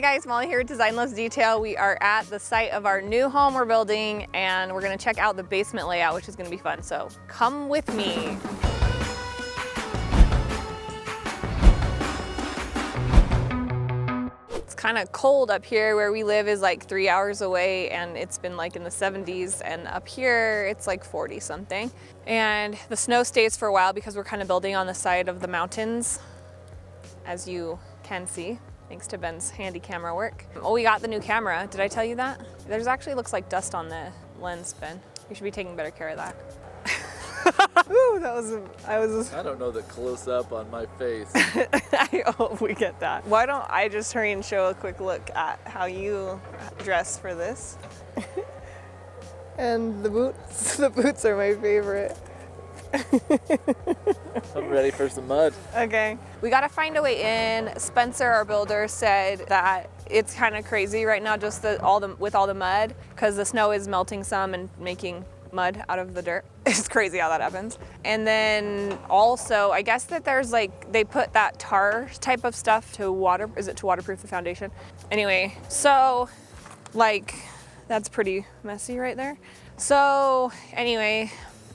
guys, Molly here at Design Loves Detail. We are at the site of our new home we're building and we're gonna check out the basement layout, which is gonna be fun. So come with me. It's kind of cold up here. Where we live is like 3 hours away and it's been like in the 70s, and up here it's like 40 something. And the snow stays for a while because we're kind of building on the side of the mountains, as you can see, thanks to Ben's handy camera work. Oh, we got the new camera. Did I tell you that? There's actually looks like dust on the lens, Ben. We should be taking better care of that. Ooh, I don't know the close up on my face. I hope we get that. Why don't I just hurry and show a quick look at how you dress for this? And the boots are my favorite. I'm ready for some mud. Okay. We gotta find a way in. Spencer, our builder, said that it's kind of crazy right now, just with all the mud, because the snow is melting some and making mud out of the dirt. It's crazy how that happens. And then also, I guess that there's like, they put that tar type of stuff to waterproof the foundation? Anyway, so like, that's pretty messy right there. So anyway,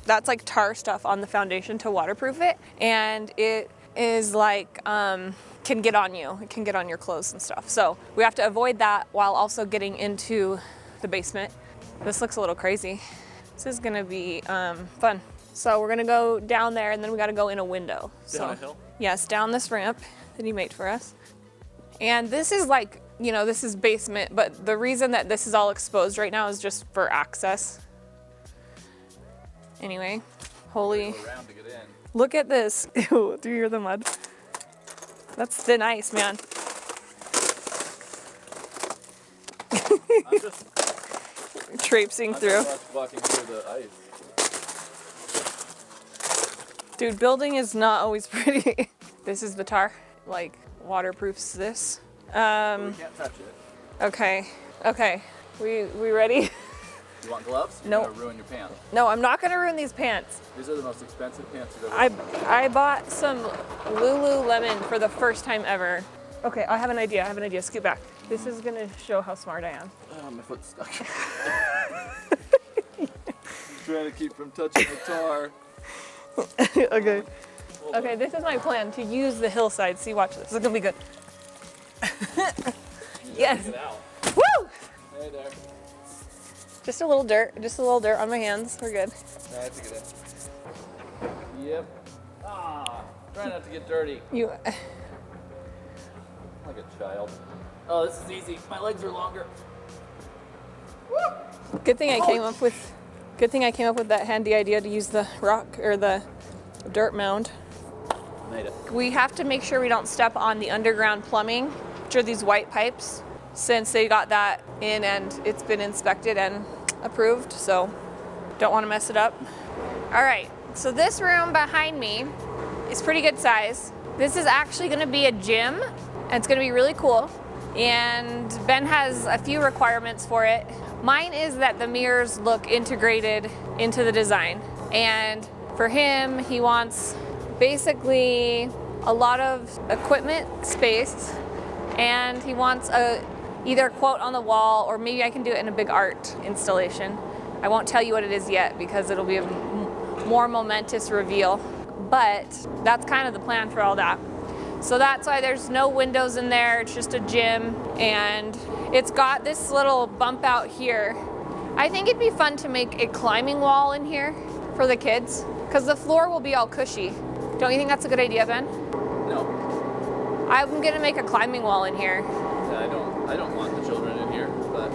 that's like tar stuff on the foundation to waterproof it. And it is like, can get on you. It can get on your clothes and stuff. So we have to avoid that while also getting into the basement. This looks a little crazy. This is gonna be fun. So we're gonna go down there and then we gotta go in a window. Down a hill? Yes, down this ramp that he made for us. And this is like, you know, this is basement, but the reason that this is all exposed right now is just for access. Anyway, holy, around to get in. Look at this. Ew, do you hear the mud? That's thin ice, man. I'm just traipsing through. Walking through the ice. Dude, building is not always pretty. This is the tar, like waterproofs this. We can't touch it. Okay. We ready? You want gloves? No. You're gonna ruin your pants. No, I'm not gonna ruin these pants. These are the most expensive pants you've ever seen. I bought some Lululemon for the first time ever. Okay, I have an idea. Scoot back. This is gonna show how smart I am. Oh, my foot's stuck. I'm trying to keep from touching the tar. Okay. Okay, this is my plan, to use the hillside. See, watch this. This is gonna be good. Yes. Get out. Woo! Hey there. Just a little dirt on my hands. We're good. I have to get in. Yep. Try not to get dirty. You. Like a child. Oh, this is easy. My legs are longer. Good thing I came up with that handy idea to use the rock or the dirt mound. Made it. We have to make sure we don't step on the underground plumbing, which are these white pipes, since they got that in and it's been inspected and approved, so don't want to mess it up. All right, so this room behind me is pretty good size. This is actually going to be a gym, and it's going to be really cool. And Ben has a few requirements for it. Mine is that the mirrors look integrated into the design. And for him, he wants basically a lot of equipment space, and he wants either a quote on the wall, or maybe I can do it in a big art installation. I won't tell you what it is yet because it'll be a more momentous reveal, but that's kind of the plan for all that. So that's why there's no windows in there. It's just a gym, and it's got this little bump out here. I think it'd be fun to make a climbing wall in here for the kids, because the floor will be all cushy. Don't you think that's a good idea, Ben? No. I'm gonna make a climbing wall in here. Yeah, I don't want the children in here, but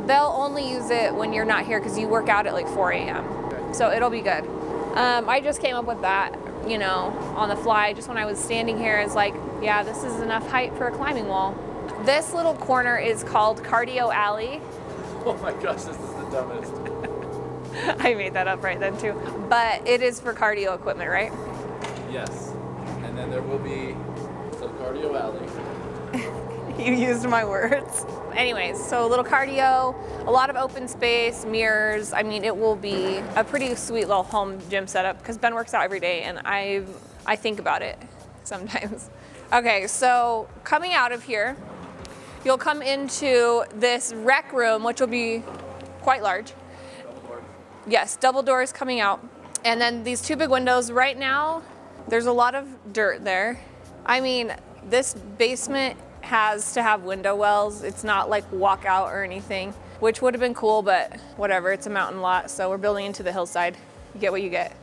they'll only use it when you're not here because you work out at like 4 a.m. Okay. So it'll be good. I just came up with that, you know, on the fly, just when I was standing here. It's like, yeah, this is enough height for a climbing wall. This little corner is called Cardio Alley. Oh my gosh, this is the dumbest. I made that up right then too. But it is for cardio equipment, right? Yes. And then there will be some cardio alley. You used my words. Anyways, so a little cardio, a lot of open space, mirrors. I mean, it will be a pretty sweet little home gym setup because Ben works out every day and I think about it sometimes. Okay, so coming out of here, you'll come into this rec room, which will be quite large. Double doors. Yes, double doors coming out. And then these two big windows. Right now, there's a lot of dirt there. I mean, this basement has to have window wells. It's not like walkout or anything, which would have been cool, but whatever, it's a mountain lot, so we're building into the hillside. You get what you get.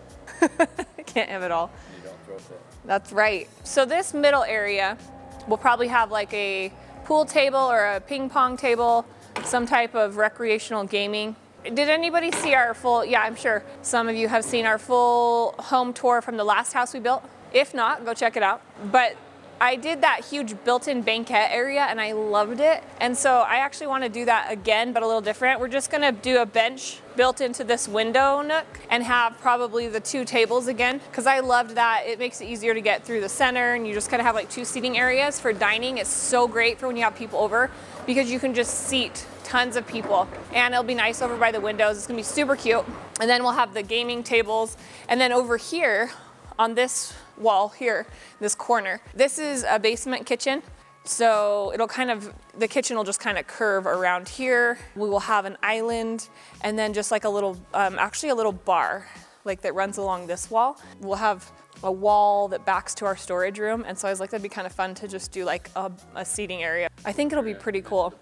Can't have it all. You don't throw shit. That's right. So this middle area will probably have like a pool table or a ping pong table, some type of recreational gaming. Did anybody see our full, yeah, I'm sure some of you have seen our full home tour from the last house we built. If not, go check it out. But I did that huge built-in banquette area and I loved it. And so I actually want to do that again, but a little different. We're just gonna do a bench built into this window nook and have probably the two tables again, because I loved that. It makes it easier to get through the center and you just kind of have like two seating areas for dining. It's so great for when you have people over because you can just seat tons of people and it'll be nice over by the windows. It's gonna be super cute. And then we'll have the gaming tables. And then over here on this wall here, this corner, this is a basement kitchen. So it'll kind of, the kitchen will just kind of curve around here. We will have an island and then just like a little, actually a little bar like that runs along this wall. We'll have a wall that backs to our storage room. And so I was like, that'd be kind of fun to just do like a seating area. I think it'll be pretty cool.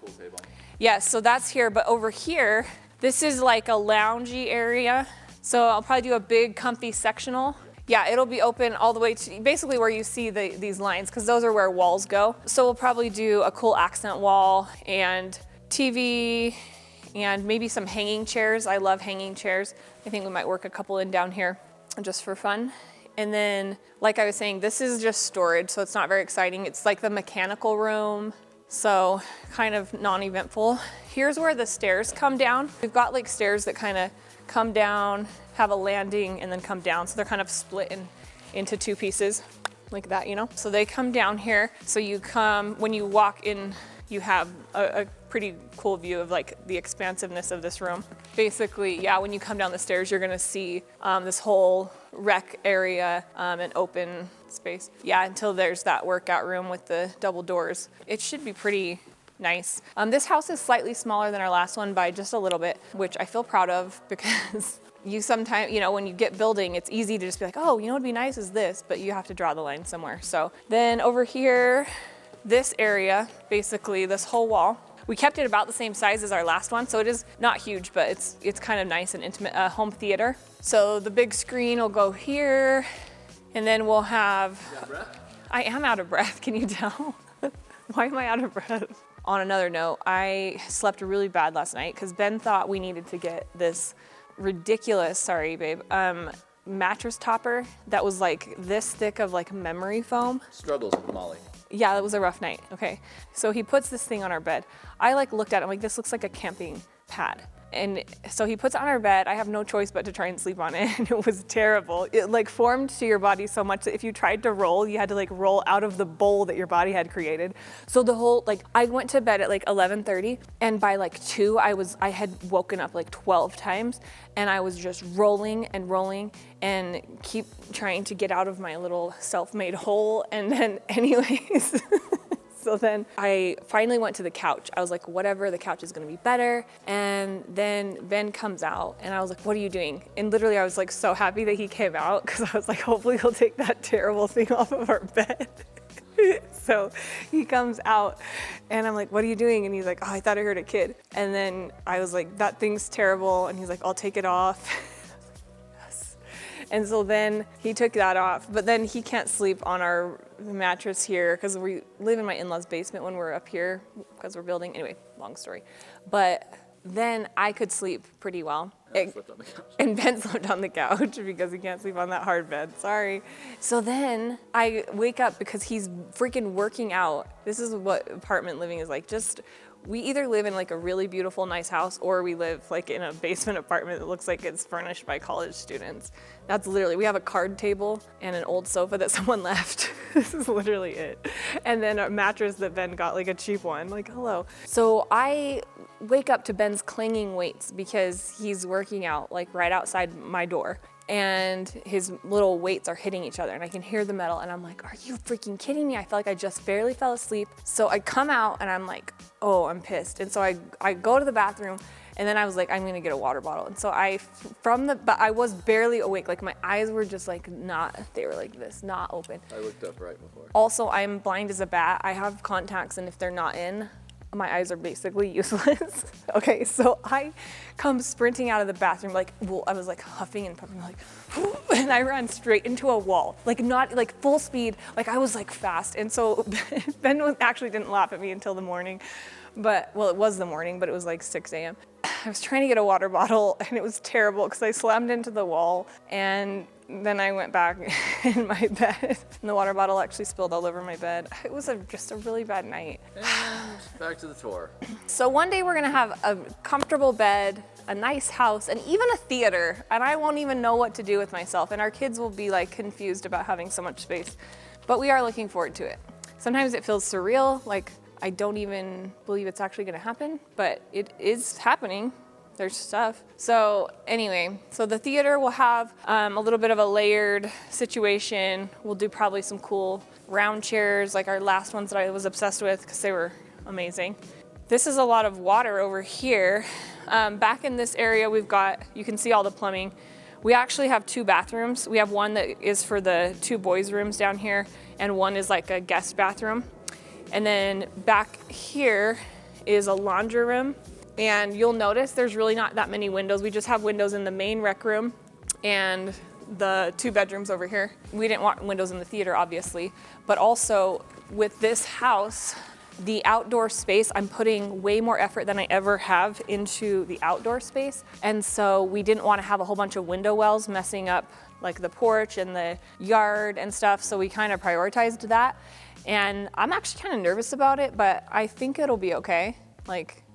Yes, so that's here, but over here, this is like a loungy area. So I'll probably do a big comfy sectional. Yeah, it'll be open all the way to basically where you see these lines, because those are where walls go. So we'll probably do a cool accent wall and TV and maybe some hanging chairs. I love hanging chairs. I think we might work a couple in down here just for fun. And then, like I was saying, this is just storage, so it's not very exciting. It's like the mechanical room, so kind of non-eventful. Here's where the stairs come down. We've got like stairs that kind of come down, have a landing, and then come down. So they're kind of split into two pieces like that, you know? So they come down here. So you come, when you walk in, you have a pretty cool view of like the expansiveness of this room. Basically, yeah, when you come down the stairs, you're gonna see this whole rec area and open space. Yeah, until there's that workout room with the double doors. It should be pretty nice. This house is slightly smaller than our last one by just a little bit, which I feel proud of because you sometimes, you know, when you get building, it's easy to just be like, oh, you know what'd be nice is this, but you have to draw the line somewhere. So then over here, this area, basically this whole wall, we kept it about the same size as our last one, so it is not huge, but it's kind of nice and intimate, home theater. So the big screen will go here, and then we'll have, I am out of breath, can you tell? Why am I out of breath? On another note, I slept really bad last night because Ben thought we needed to get this ridiculous, sorry babe, mattress topper that was like this thick of like memory foam. Struggles with Mollie. Yeah, it was a rough night. Okay, so he puts this thing on our bed. I like looked at it, I'm like, this looks like a camping pad. And so he puts it on our bed. I have no choice but to try and sleep on it. And it was terrible. It like formed to your body so much that if you tried to roll, you had to like roll out of the bowl that your body had created. So the whole, like I went to bed at like 11:30 and by like 2, I had woken up like 12 times and I was just rolling and keep trying to get out of my little self-made hole. And then anyways, so then I finally went to the couch. I was like, whatever, the couch is gonna be better. And then Ben comes out and I was like, what are you doing? And literally I was like so happy that he came out because I was like, hopefully he'll take that terrible thing off of our bed. So he comes out and I'm like, what are you doing? And he's like, oh, I thought I heard a kid. And then I was like, that thing's terrible. And he's like, I'll take it off. And so then he took that off, but then he can't sleep on our mattress here because we live in my in-laws' basement when we're up here because we're building. Anyway, long story. But then I could sleep pretty well. And Ben slept on the couch because he can't sleep on that hard bed. Sorry. So then I wake up because he's freaking working out. This is what apartment living is like. We either live in like a really beautiful, nice house or we live like in a basement apartment that looks like it's furnished by college students. That's literally, we have a card table and an old sofa that someone left. This is literally it. And then a mattress that Ben got, like a cheap one, like hello. So I wake up to Ben's clanging weights because he's working out like right outside my door, and his little weights are hitting each other and I can hear the metal, and I'm like, are you freaking kidding me? I feel like I just barely fell asleep. So I come out and I'm like, oh, I'm pissed. And so I go to the bathroom, and then I was like, I'm gonna get a water bottle. And so I was barely awake. Like my eyes were just like they were like this, not open. I looked up right before. Also, I'm blind as a bat. I have contacts, and if they're not in, my eyes are basically useless. Okay, so I come sprinting out of the bathroom, like, well, I was like huffing and puffing, like, and I ran straight into a wall, like not like full speed, like I was like fast. And so Ben actually didn't laugh at me until the morning, but, well, it was the morning, but it was like 6 a.m. I was trying to get a water bottle, and it was terrible because I slammed into the wall, and then I went back in my bed, and the water bottle actually spilled all over my bed. It was just a really bad night. And back to the tour. So one day we're gonna have a comfortable bed, a nice house, and even a theater, and I won't even know what to do with myself, and our kids will be like confused about having so much space, but we are looking forward to it. Sometimes it feels surreal, like I don't even believe it's actually gonna happen, but it is happening. There's stuff. So anyway, so the theater will have a little bit of a layered situation. We'll do probably some cool round chairs, like our last ones that I was obsessed with because they were amazing. This is a lot of water over here. Back in this area, you can see all the plumbing. We actually have 2 bathrooms. We have one that is for the 2 boys' rooms down here, and one is like a guest bathroom. And then back here is a laundry room. And you'll notice there's really not that many windows. We just have windows in the main rec room and the 2 bedrooms over here. We didn't want windows in the theater, obviously, but also with this house, the outdoor space, I'm putting way more effort than I ever have into the outdoor space. And so we didn't want to have a whole bunch of window wells messing up like the porch and the yard and stuff. So we kind of prioritized that. And I'm actually kind of nervous about it, but I think it'll be okay.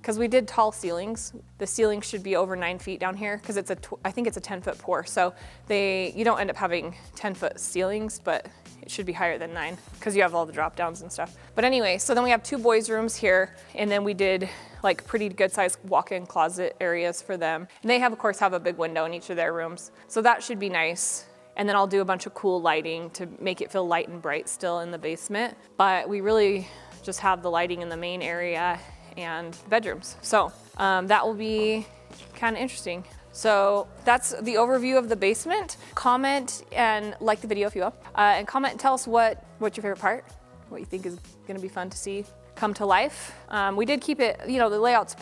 Because we did tall ceilings. The ceiling should be over 9 feet down here because I think it's a 10-foot pour. So you don't end up having 10-foot ceilings, but it should be higher than 9 because you have all the drop downs and stuff. But anyway, so then we have 2 boys' rooms here, and then we did like pretty good sized walk-in closet areas for them. And they of course have a big window in each of their rooms. So that should be nice. And then I'll do a bunch of cool lighting to make it feel light and bright still in the basement. But we really just have the lighting in the main area and bedrooms. So that will be kind of interesting. So that's the overview of the basement. Comment and like the video if you will. And comment and tell us what's your favorite part, what you think is gonna be fun to see come to life. We did keep it, the layout's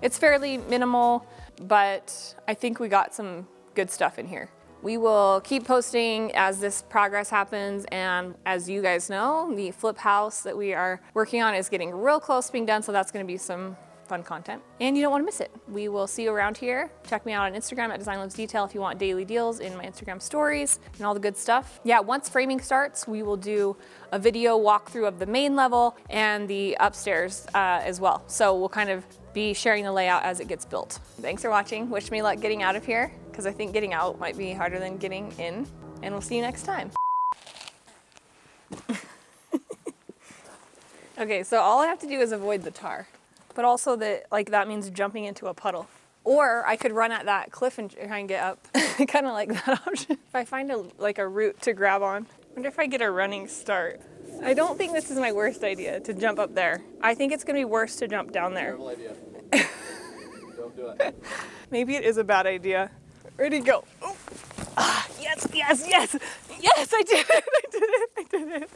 it's fairly minimal, but I think we got some good stuff in here. We will keep posting as this progress happens, and as you guys know, the flip house that we are working on is getting real close to being done, so that's gonna be some fun content, and you don't wanna miss it. We will see you around here. Check me out on Instagram at Design Loves Detail if you want daily deals in my Instagram stories and all the good stuff. Yeah, once framing starts, we will do a video walkthrough of the main level and the upstairs as well. So we'll kind of be sharing the layout as it gets built. Thanks for watching. Wish me luck getting out of here, because I think getting out might be harder than getting in, and we'll see you next time. Okay, so all I have to do is avoid the tar, but also that means jumping into a puddle. Or I could run at that cliff and try and get up. I kind of like that option. If I find a route to grab on. I wonder if I get a running start. I don't think this is my worst idea to jump up there. I think it's gonna be worse to jump down there. Terrible idea. Don't do it. Maybe it is a bad idea. Ready, go. Oh. Ah, yes, yes, yes. Yes, I did it. I did it. I did it.